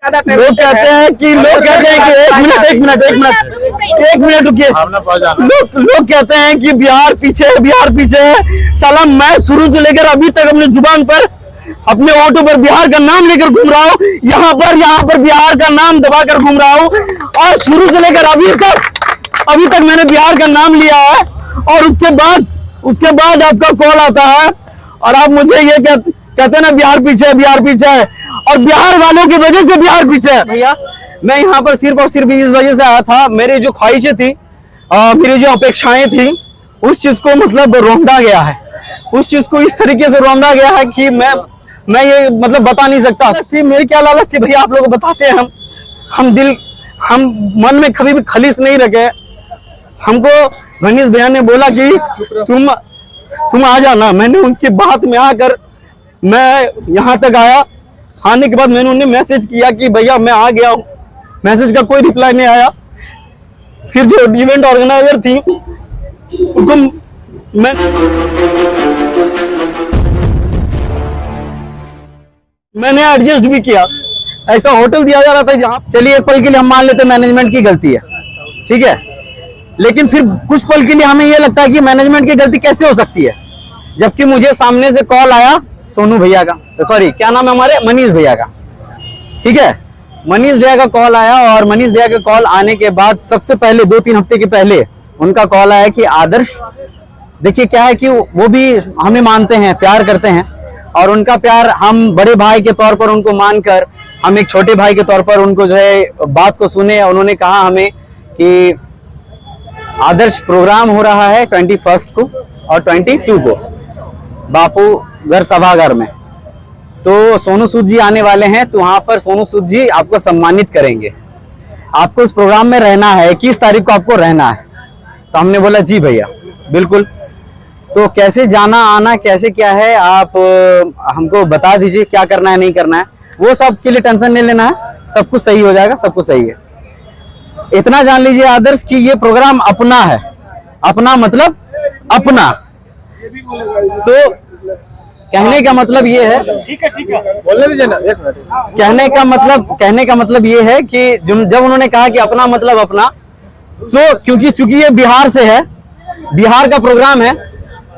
लोग कहते हैं कि एक मिनट रुकिए। लोग कहते हैं कि बिहार पीछे है। साला मैं शुरू से लेकर अभी तक अपनी जुबान पर अपने ऑटो पर बिहार का नाम लेकर घूम रहा हूँ, यहाँ पर बिहार का नाम दबाकर घूम रहा हूँ, और शुरू से लेकर अभी तक मैंने बिहार का नाम लिया है। और उसके बाद आपका कॉल आता है और आप मुझे ये कहते हैं ना बिहार पीछे है, और बिहार वालों की वजह से बिहार पीछे है। भैया मैं यहाँ पर सिर्फ और सिर्फ इस वजह से आया था, मेरी जो ख्वाहिशें थी, मेरी जो अपेक्षाएं थी, उस चीज को मतलब रौंदा गया है, उस चीज को इस तरीके से रौंदा गया है कि मैं ये मतलब बता नहीं सकता। मेरी क्या लालच थी भैया, आप लोगों को बताते हैं। हम मन में कभी भी खलीस नहीं रखे। हमको मनीष भैया ने बोला कि तुम आ जाना। मैंने उनकी बात में आकर मैं यहाँ तक आया। आने के बाद मैंने उन्हें मैसेज किया कि भैया मैं आ गया हूँ। मैसेज का कोई रिप्लाई नहीं आया। फिर जो इवेंट ऑर्गेनाइजर थी उनको मैंने एडजस्ट भी किया। ऐसा होटल दिया जा रहा था जहाँ, चलिए एक पल के लिए हम मान लेते मैनेजमेंट की गलती है, ठीक है, लेकिन फिर कुछ पल के लिए हमें यह लगता है कि मैनेजमेंट की गलती कैसे हो सकती है, जबकि मुझे सामने से कॉल आया सोनू भैया का, सॉरी क्या नाम है हमारे, मनीष भैया का, ठीक है, मनीष भैया का कॉल आया। और मनीष भैया का कॉल आने के बाद सबसे पहले 2-3 हफ्ते के पहले उनका कॉल आया कि आदर्श, देखिए क्या है कि वो भी हमें मानते हैं, प्यार करते हैं, और उनका प्यार हम बड़े भाई के तौर पर उनको मानकर हम एक छोटे भाई के तौर पर उनको जो है बात को सुने। उन्होंने कहा हमें कि आदर्श प्रोग्राम हो रहा है 21 को और 22 को बापू घर सभागार में, तो सोनू सूद जी आने वाले हैं, तो वहां पर सोनू सूद जी आपको सम्मानित करेंगे, आपको उस प्रोग्राम में रहना है, 21 तारीख को आपको रहना है। तो हमने बोला जी भैया बिल्कुल। तो कैसे जाना आना कैसे क्या है आप हमको बता दीजिए, क्या करना है नहीं करना है, वो सब के लिए टेंशन नहीं लेना है, सब कुछ सही हो जाएगा, सब कुछ सही है। इतना जान लीजिए आदर्श कि ये प्रोग्राम अपना है, अपना मतलब अपना। तो कहने का मतलब ये है, ठीक है बोलने दीजिए ना, एक मिनट। कहने का मतलब ये है कि जब उन्होंने कहा कि अपना मतलब अपना, तो क्योंकि ये बिहार से है, बिहार का प्रोग्राम है,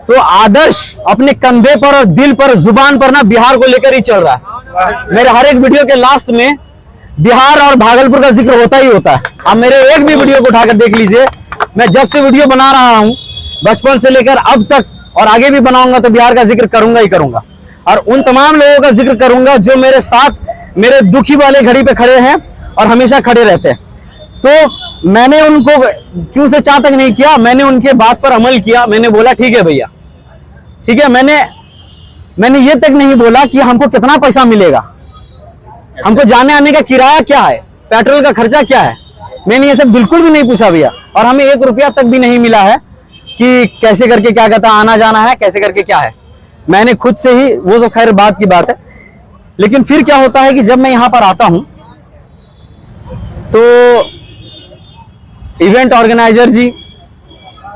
तो आदर्श अपने कंधे पर और दिल पर जुबान पर ना बिहार को लेकर ही चल रहा है। मेरे हर एक वीडियो के लास्ट में बिहार और भागलपुर का जिक्र होता ही होता है। आप मेरे एक भी वीडियो को उठाकर देख लीजिए, मैं जब से वीडियो बना रहा हूं बचपन से लेकर अब तक और आगे भी बनाऊंगा तो बिहार का जिक्र करूंगा ही करूंगा, और उन तमाम लोगों का जिक्र करूंगा जो मेरे साथ मेरे दुखी वाले घड़ी पे खड़े हैं और हमेशा खड़े रहते हैं। तो मैंने उनको चू से चा तक नहीं किया, मैंने उनके बात पर अमल किया। मैंने बोला ठीक है भैया, ठीक है। मैंने ये तक नहीं बोला कि हमको कितना पैसा मिलेगा, हमको जाने आने का किराया क्या है, पेट्रोल का खर्चा क्या है, मैंने ये सब बिल्कुल भी नहीं पूछा भैया। और हमें 1 रुपया तक भी नहीं मिला है कि कैसे करके क्या कहता आना जाना है, कैसे करके क्या है। मैंने खुद से ही, वो तो खैर बात की बात है, लेकिन फिर क्या होता है कि जब मैं यहां पर आता हूं तो इवेंट ऑर्गेनाइजर जी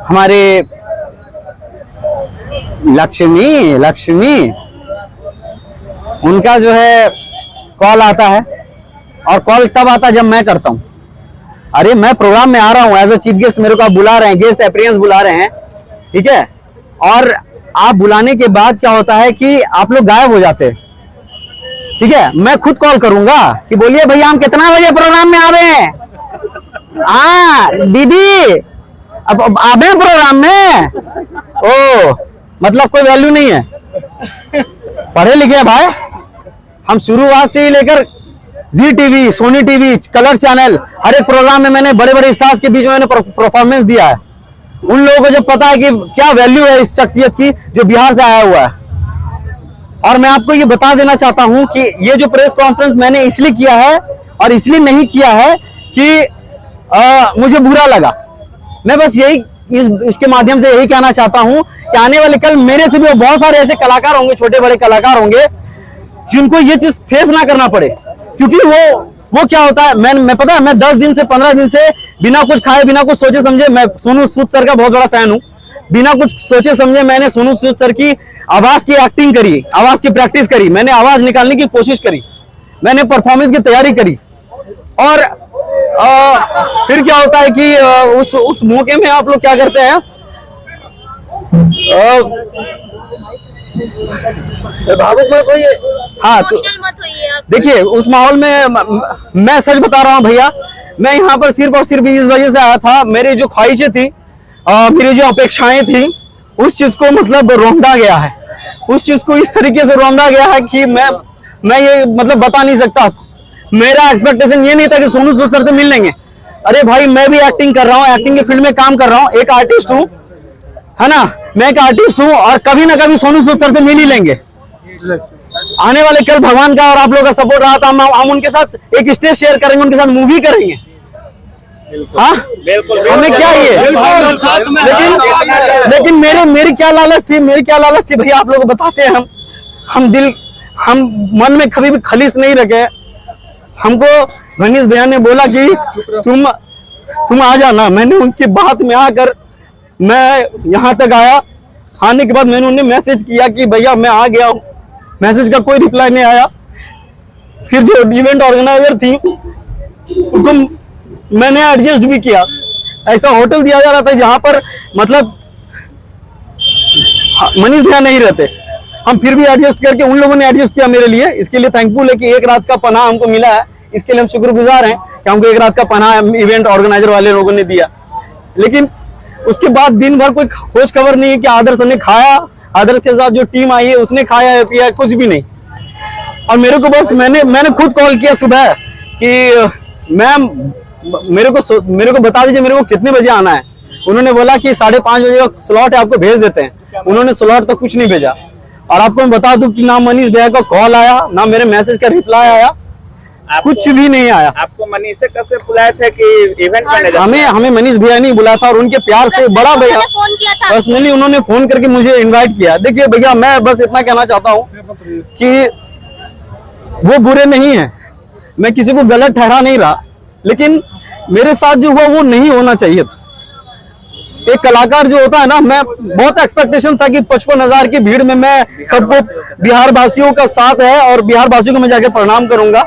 हमारे लक्ष्मी उनका जो है कॉल आता है, और कॉल तब आता है जब मैं करता हूं। अरे मैं प्रोग्राम में आ रहा हूं एज अ चीफ गेस्ट, मेरे को आप बुला रहे हैं, गेस्ट अपीयरेंस बुला रहे हैं, ठीक है, और आप बुलाने के बाद क्या होता है कि आप लोग गायब हो जाते हैं, ठीक है। मैं खुद कॉल करूंगा कि बोलिए भैया हम कितना बजे प्रोग्राम में आ रहे हैं, हाँ दीदी अब आवे प्रोग्राम में, ओ मतलब कोई वैल्यू नहीं है। पढ़े लिखे भाई, हम शुरुआत से ही लेकर Zee TV, Sony TV, colour channel, हर एक प्रोग्राम में मैंने बड़े बड़े स्टार्स के बीच में मैंने परफॉर्मेंस दिया है। उन लोगों को जब पता है कि क्या वैल्यू है इस शख्सियत की जो बिहार से आया हुआ है। और मैं आपको ये बता देना चाहता हूं कि ये जो प्रेस कॉन्फ्रेंस मैंने इसलिए किया है और इसलिए नहीं किया है कि मुझे बुरा लगा। मैं बस यही इसके माध्यम से यही कहना चाहता हूं कि आने वाले कल मेरे से भी बहुत सारे ऐसे कलाकार होंगे, छोटे बड़े कलाकार होंगे, जिनको ये चीज फेस ना करना पड़े। क्योंकि वो क्या होता है, मैं पता है, मैं 10 दिन से 15 दिन से बिना कुछ खाए बिना कुछ सोचे समझे, मैं सोनू सूद सर का बहुत बड़ा फैन हूं, बिना कुछ सोचे समझे मैंने सोनू सूद सर की आवाज की एक्टिंग करी, आवाज की प्रैक्टिस करी, मैंने आवाज निकालने की कोशिश करी। मैंने परफॉर्मेंस की तैयारी करी और फिर क्या होता है कि उस मौके में आप लोग क्या करते हैं, भावुक मत होइए। हाँ तो देखिए उस माहौल में मैं सच बता रहा हूँ भैया, मैं यहाँ पर सिर्फ और सिर्फ इस वजह से आया था, मेरी जो ख्वाहिशें थी, मेरी जो अपेक्षाएं थी, उस चीज को मतलब रौंदा गया है, उस चीज को इस तरीके से रौंदा गया है कि मैं ये मतलब बता नहीं सकता। मेरा एक्सपेक्टेशन ये नहीं था कि सोनू सूद सर से मिल लेंगे। अरे भाई मैं भी एक्टिंग कर रहा हूँ, एक्टिंग के फील्ड में काम कर रहा हूँ, एक आर्टिस्ट हूँ, है ना, मैं एक आर्टिस्ट हूँ और कभी ना कभी सोनू सूद सर से मिल ही लेंगे। आने वाले कल भगवान का और आप लोगों का सपोर्ट रहा था, हम उनके साथ एक स्टेज शेयर करेंगे, उनके साथ मूवी करेंगे। हाँ हमें क्या ये, लेकिन मेरी क्या लालच थी, भैया आप लोगों को बताते हैं, हम मन में कभी भी खलीस नहीं रखे। हमको मनीष भैया ने बोला कि तुम आ जाना, मैंने उनकी बात में आकर मैं यहाँ तक आया। आने के बाद मैंने उन्हें मैसेज किया कि भैया मैं आ गया हूँ, मैसेज का कोई रिप्लाई नहीं आया। फिर जो इवेंट ऑर्गेनाइजर थी उनको मैंने एडजस्ट भी किया, ऐसा होटल दिया जा रहा था जहां पर मतलब मनीष भैया नहीं रहते, हम फिर भी एडजस्ट करके उन लोगों ने एडजस्ट किया मेरे लिए। इसके लिए थैंकफुल है कि एक रात का पनाह हमको मिला है, इसके लिए हम शुक्रगुजार हैं कि हमको एक रात का पनाह इवेंट ऑर्गेनाइजर वाले लोगों ने दिया। लेकिन उसके बाद दिन भर कोई खोज खबर नहीं है कि आदर्श ने खाया, आदर्श के साथ जो टीम आई है उसने खाया है पिया है, कुछ भी नहीं। और मेरे को बस मैंने खुद कॉल किया सुबह कि मैम मेरे को बता दीजिए मेरे को कितने बजे आना है। उन्होंने बोला कि 5:30 बजे का स्लॉट है, आपको भेज देते हैं। उन्होंने स्लॉट तो कुछ नहीं भेजा। और आपको मैं बता दूं कि ना मनीष भैया का कॉल आया, ना मेरे मैसेज का रिप्लाई आया, कुछ भी नहीं आया। आपको मनीष से कब से बुलाए थे कि इवेंट मैनेजर? हमें मनीष भैया नहीं बुलाया था और उनके प्यार से बड़ा भैया पर्सनली उन्होंने फोन करके मुझे इनवाइट किया। देखिए भैया मैं बस इतना कहना चाहता हूँ कि वो बुरे नहीं है, मैं किसी को गलत ठहरा नहीं रहा, लेकिन मेरे साथ जो हुआ वो नहीं होना चाहिए था। एक कलाकार जो होता है ना, मैं बहुत एक्सपेक्टेशन था कि 55,000 की भीड़ में मैं सबको बिहार वासियों का साथ है और बिहार वासियों को मैं जाके प्रणाम करूंगा।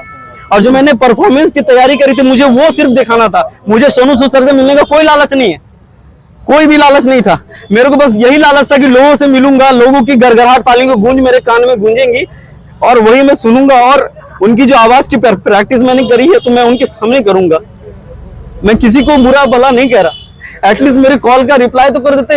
और जो मैंने परफॉर्मेंस की तैयारी करी थी मुझे वो सिर्फ दिखाना था। मुझे सोनू सूद सर से मिलने का कोई लालच नहीं है, कोई भी लालच नहीं था। मेरे को बस यही लालच था कि लोगों से मिलूंगा, लोगों की गड़गड़ाहट तालियों की गूंज मेरे कान में गूंजेंगी और वही मैं सुनूंगा। और उनकी जो आवाज की प्रैक्टिस मैंने करी है तो मैं उनके सामने करूंगा। मैं किसी को बुरा भला नहीं कह रहा, एटलीस्ट मेरे कॉल का रिप्लाई तो कर देते,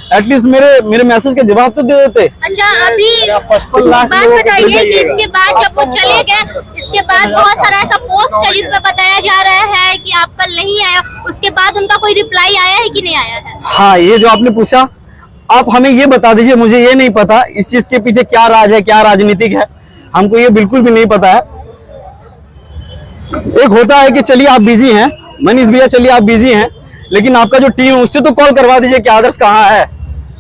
एटलीस्ट मेरे मैसेज का जवाब तो दे देते। अच्छा अभी 55 लाख बात बताइए कि इसके बाद जब वो चले गए, इसके बाद बहुत सारा ऐसा पोस्ट है जिसमें बताया जा रहा है कि आप कल नहीं आया, उसके बाद उनका कोई रिप्लाई आया है कि नहीं आया है? हाँ ये जो आपने पूछा, आप हमें ये बता दीजिए, मुझे ये नहीं पता इस चीज के पीछे क्या राज है, क्या राजनीतिक है, हमको ये बिल्कुल भी नहीं पता है। एक होता है कि चलिए आप बिजी हैं मनीष भैया, चलिए आप बिजी हैं, लेकिन आपका जो टीम है उससे तो कॉल करवा दीजिए कि आदर्श कहाँ है,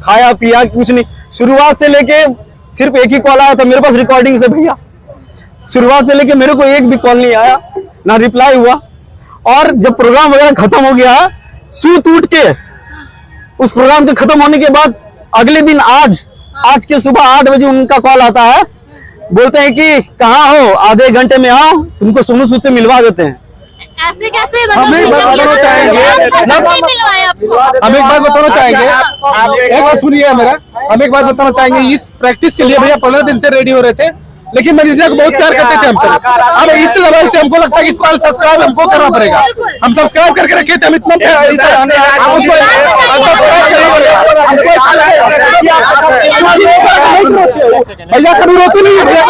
खाया पिया कुछ नहीं। शुरुआत से लेके सिर्फ एक ही कॉल आया था मेरे पास रिकॉर्डिंग से भैया, शुरुआत से लेके मेरे को एक भी कॉल नहीं आया, ना रिप्लाई हुआ। और जब प्रोग्राम वगैरह खत्म हो गया, सूत उठ के उस प्रोग्राम के खत्म होने के बाद अगले दिन आज के सुबह 8 बजे उनका कॉल आता है, बोलते हैं कि कहाँ हो, आधे घंटे में आओ, तुमको सोनू सूद से मिलवा देते हैं। ऐसे कैसे हम एक बात बताना चाहेंगे, एक बात सुनिए मेरा, हम एक बात बताना चाहेंगे, इस प्रैक्टिस के लिए भैया 15 दिन से रेडी हो रहे थे, लेकिन मनीष भैया को बहुत प्यार करते थे हमसे। अब इस लेवल से हमको लगता है कि इसको सब्सक्राइब हमको करना पड़ेगा, हम सब्सक्राइब करके रखे थे, हम इतना भैया कभी रोते नहीं है, भैया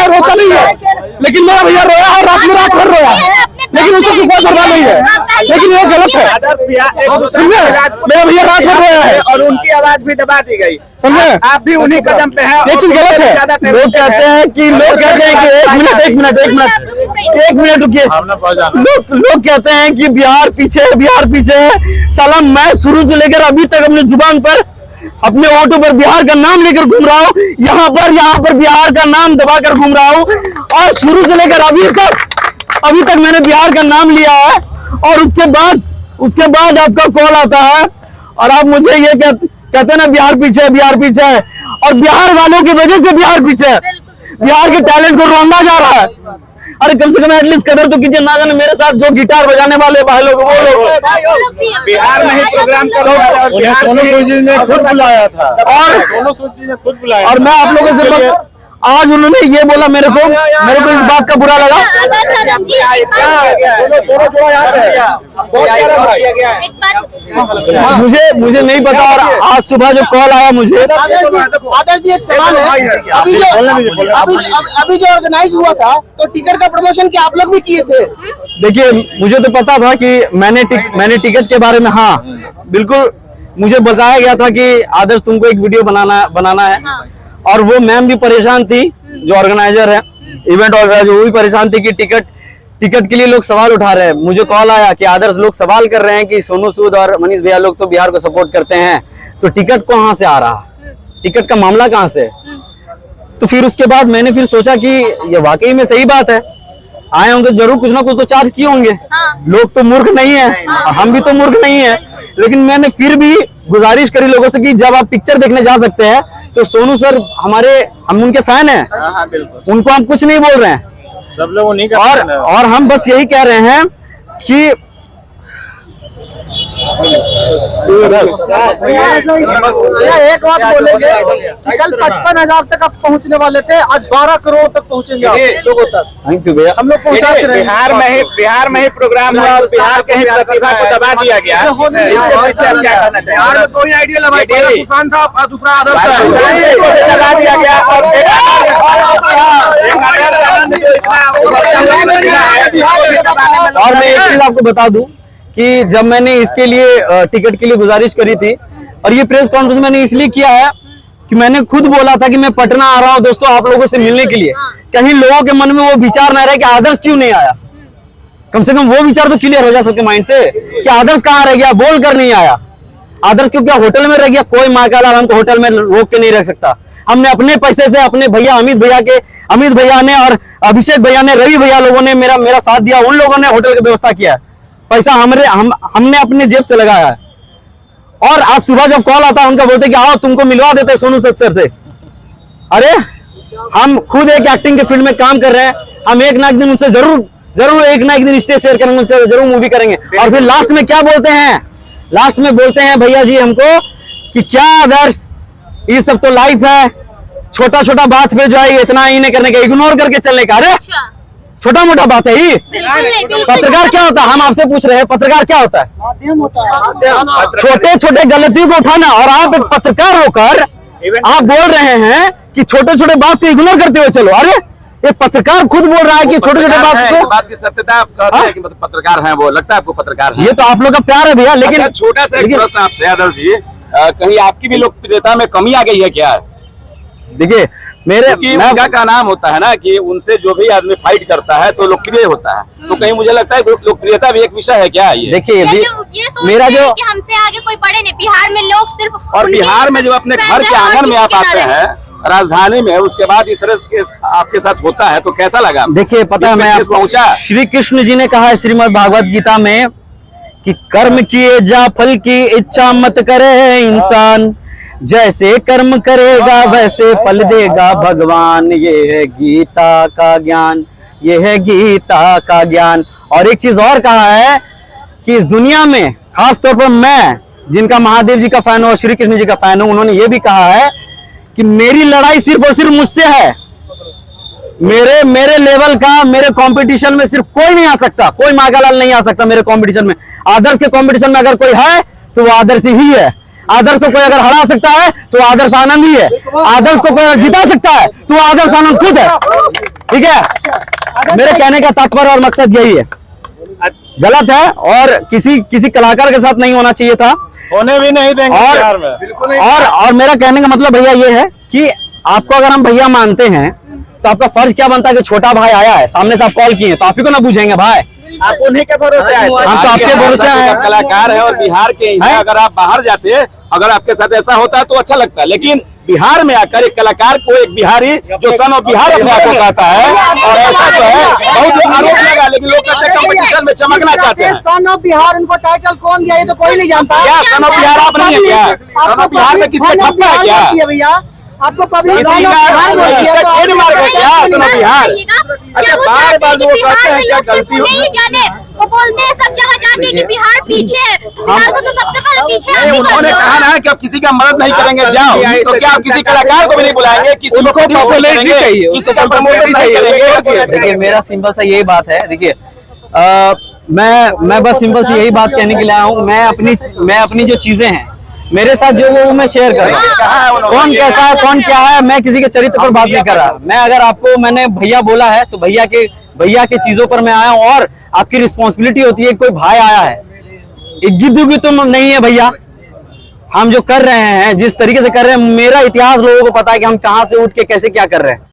रोता नहीं है, लेकिन मेरा भैया रोया है, रात भर रोया, लेकिन उसको कोई परवाह नहीं है, लेकिन ये गलत है। समझे, मेरा भैया रात भर रोया है और उनकी आवाज भी दबा दी गई, समझे, आप भी उन्हीं कदम पे हैं। ये चीज गलत है। लोग कहते हैं कि एक मिनट रुकिए, लोग कहते हैं कि बिहार पीछे है। साला मैं शुरू से लेकर अभी तक अपने जुबान पर, अपने ऑटो पर बिहार का नाम लेकर घूम रहा हूँ, यहाँ पर बिहार का नाम दबाकर घूम रहा हूँ, और शुरू से लेकर अभी तक मैंने बिहार का नाम लिया है। और उसके बाद आपका कॉल आता है और आप मुझे ये कहते हैं ना बिहार पीछे है, और बिहार वालों की वजह से बिहार पीछे है। बिहार के टैलेंट को रोंदा जा रहा है। अरे कम से कम एटलीस्ट कदर तो कीजिए, ना जाने मेरे साथ जो गिटार बजाने वाले भाई लोग वो लोग बिहार में ही प्रोग्राम कर रहे हैं और सोनू सूद जी ने खुद बुलाया था, और सोनू सूद जी ने खुद बुलाया और मैं आप लोगों से बस आज उन्होंने ये बोला मेरे को इस बात का बुरा लगा। मुझे नहीं पता, और आज सुबह जो कॉल आया मुझे, आदर्श जी एक सवाल है, अभी जो ऑर्गेनाइज हुआ था तो टिकट का प्रमोशन क्या आप लोग भी किए थे? देखिए मुझे तो पता था कि मैंने टिकट के बारे में, हाँ बिल्कुल मुझे बताया गया था कि आदर्श तुमको एक वीडियो बनाना है। और वो मैम भी परेशान थी, जो ऑर्गेनाइजर है, इवेंट ऑर्गेनाइजर, वो भी परेशान थी कि टिकट के लिए लोग सवाल उठा रहे हैं। मुझे कॉल आया कि आदर्श लोग सवाल कर रहे हैं कि सोनू सूद और मनीष भैया लोग तो बिहार को सपोर्ट करते हैं, तो टिकट कहाँ से आ रहा, टिकट का मामला कहाँ से। तो फिर उसके बाद मैंने फिर सोचा कि ये वाकई में सही बात है, आए होंगे जरूर कुछ ना कुछ तो चार्ज किए होंगे। लोग तो मूर्ख नहीं है, हम भी तो मूर्ख नहीं है। लेकिन मैंने फिर भी गुजारिश करी लोगों से कि जब आप पिक्चर देखने जा सकते हैं तो सोनू सर हम उनके फैन हैं, उनको हम कुछ नहीं बोल रहे हैं, सब लोग उन्हीं का और हम बस यही कह रहे हैं कि एक बात बोलेंगे कि कल 55,000 तक आप पहुंचने वाले थे, आज 12 करोड़ तक पहुंचेंगे आप लोगों तक। थैंक यू भैया। हम लोग पहुंचा रहे हैं। बिहार में ही प्रोग्राम हुआ और बिहार के ही प्रतिभा को दबा दिया गया। बिहार में कोई आइडिया लगा, तूफान था, दूसरा आदर्श दबा दिया गया और मैं एक चीज आपको बता दूं कि जब मैंने इसके लिए टिकट के लिए गुजारिश करी थी, और ये प्रेस कॉन्फ्रेंस मैंने इसलिए किया है कि मैंने खुद बोला था कि मैं पटना आ रहा हूं दोस्तों आप लोगों से मिलने के लिए। कहीं लोगों के मन में वो विचार ना रहे कि आदर्श क्यों नहीं आया, कम से कम वो विचार तो क्लियर हो जा सबके माइंड से कि आदर्श कहाँ रह गया, बोल कर नहीं आया। आदर्श क्यों क्या होटल में रह गया, कोई माँ का लाल हमको होटल में रोक के नहीं रख सकता। हमने अपने पैसे से अपने भैया अमित भैया ने और अभिषेक भैया ने, रवि भैया लोगों ने मेरा साथ दिया, उन लोगों ने होटल की व्यवस्था किया है, पैसा हमने अपने जेब से लगाया है। और आज सुबह जब कॉल आता है उनका बोलते कि आओ तुमको मिलवा देते सोनू सूद सर से। अरे हम खुद एक एक्टिंग के फील्ड में काम कर रहे हैं, हम एक ना एक दिन उनसे जरूर एक ना एक दिन स्टेज शेयर करेंगे, उनसे जरूर मूवी करेंगे। और फिर लास्ट में क्या बोलते हैं, लास्ट में बोलते हैं भैया जी हमको कि क्या आदर्श ये सब तो लाइफ है, छोटा छोटा बात पे जो है इतना ही नहीं करने का, इग्नोर करके चलने का। अरे छोटा मोटा बात है ही, पत्रकार क्या होता है, हम आपसे पूछ रहे हैं पत्रकार क्या होता है, माध्यम होता है। छोटे छोटे गलतियों को उठाना। और आप एक पत्रकार होकर आप बोल रहे हैं कि छोटे छोटे बात को इग्नोर करते हुए चलो। अरे एक पत्रकार खुद बोल रहा है कि छोटे छोटे बात की सत्यता आप कहते हैं कि मतलब पत्रकार हैं, वो लगता है आपको पत्रकार है। ये तो आप लोग का प्यार है भैया। लेकिन छोटा सा एक प्रश्न आपसे आदर्श जी, कहीं आपकी भी लोकप्रियता में कमी आ गई है क्या? देखिए उनका का नाम होता है ना कि उनसे जो भी आदमी फाइट करता है तो लोकप्रिय होता है, तो कहीं मुझे लगता है लोकप्रियता भी एक विषय है क्या? ये देखिए मेरा जो कि हमसे आगे कोई बड़े नहीं, बिहार में लोग सिर्फ और बिहार में जब अपने घर के आंगन में आप आते हैं, राजधानी में, उसके बाद इस तरह आपके साथ होता है तो कैसा लगा? देखिए पता है मैं पहुंचा, श्री कृष्ण जी ने कहा है श्रीमद् भागवत गीता में कि कर्म किए जा फल की इच्छा मत करे इंसान, जैसे कर्म करेगा वैसे फल देगा भगवान। ये है गीता का ज्ञान, ये है गीता का ज्ञान। और एक चीज और कहा है कि इस दुनिया में खास तौर पर मैं जिनका महादेव जी का फैन हूं और श्री कृष्ण जी का फैन हूं, उन्होंने ये भी कहा है कि मेरी लड़ाई सिर्फ और सिर्फ मुझसे है, मेरे लेवल का मेरे कंपटीशन में सिर्फ कोई नहीं आ सकता, कोई मागालाल नहीं आ सकता मेरे कंपटीशन में। आदर्श के कंपटीशन में अगर कोई है तो वो आदर्श ही है। आदर्श को कोई अगर हरा सकता है तो आदर्श आनंद ही है, आदर्श को कोई अगर जिता सकता है तो आदर्श आनंद खुद है। ठीक है, मेरे कहने का तात्पर्य और मकसद यही है। गलत है और किसी कलाकार के साथ नहीं होना चाहिए था, होने भी नहीं देंगे बिहार में। और मेरा कहने का मतलब भैया ये है कि आपको अगर हम भैया मानते हैं तो आपका फर्ज क्या बनता है कि छोटा भाई आया है सामने से आप कॉल किए तो आप ही को ना पूछेंगे भाई, आप उन्हीं के भरोसे आए, हम तो आपके भरोसे आए। कलाकार है और बिहार के हैं, अगर आप बाहर जाते अगर आपके साथ ऐसा होता तो अच्छा लगता, लेकिन बिहार में आकर एक कलाकार को एक बिहारी जो सन ऑफ बिहार अपने आप को कहता है और ऐसा जो है बहुत आरोप लगा, लेकिन लोग कहते हैं कंपटीशन में चमकना चाहते हैं। सन ऑफ बिहार उनको टाइटल कौन दिया ये तो कोई नहीं जानता। क्या सन ऑफ बिहार आप नहीं है क्या? सन ऑफ बिहार में किसी का ठप्पा है क्या? भैया आपको पब्लिक किसी का ट्रेडमार्क है क्या सुनो बिहार? अच्छा बार बार वो कहते हैं क्या गलती हो नहीं जाने, वो बोलते हैं सब जगह जाके कि बिहार पीछे है, तो बिहार को तो सबसे पहले पीछे आप ही उन्होंने कर दो। कहा ना कि आप किसी का मदद नहीं करेंगे, जाओ। तो क्या आप किसी कलाकार को भी नहीं बुलाएंगे, किसी को पॉपुलैरिटी चाहिए, किसी का प्रमोशन नहीं करेंगे? देखिए मेरा सिंपल सा यही बात है। देखिए मैं बस सिंपल सी यही बात कहने के लिए आया हूँ। मैं अपनी जो चीजें हैं मेरे साथ जो वो मैं शेयर कर रहा हूँ। कौन कैसा है कौन क्या है मैं किसी के चरित्र पर बात नहीं कर रहा। मैं अगर आपको मैंने भैया बोला है तो भैया के चीजों पर मैं आया हूँ। और आपकी रिस्पॉन्सिबिलिटी होती है, कोई भाई आया है, एक गिद्दू तुम नहीं है भैया। हम जो कर रहे हैं जिस तरीके से कर रहे हैं, मेरा इतिहास लोगों को पता है कि हम कहां से उठ के कैसे क्या कर रहे हैं।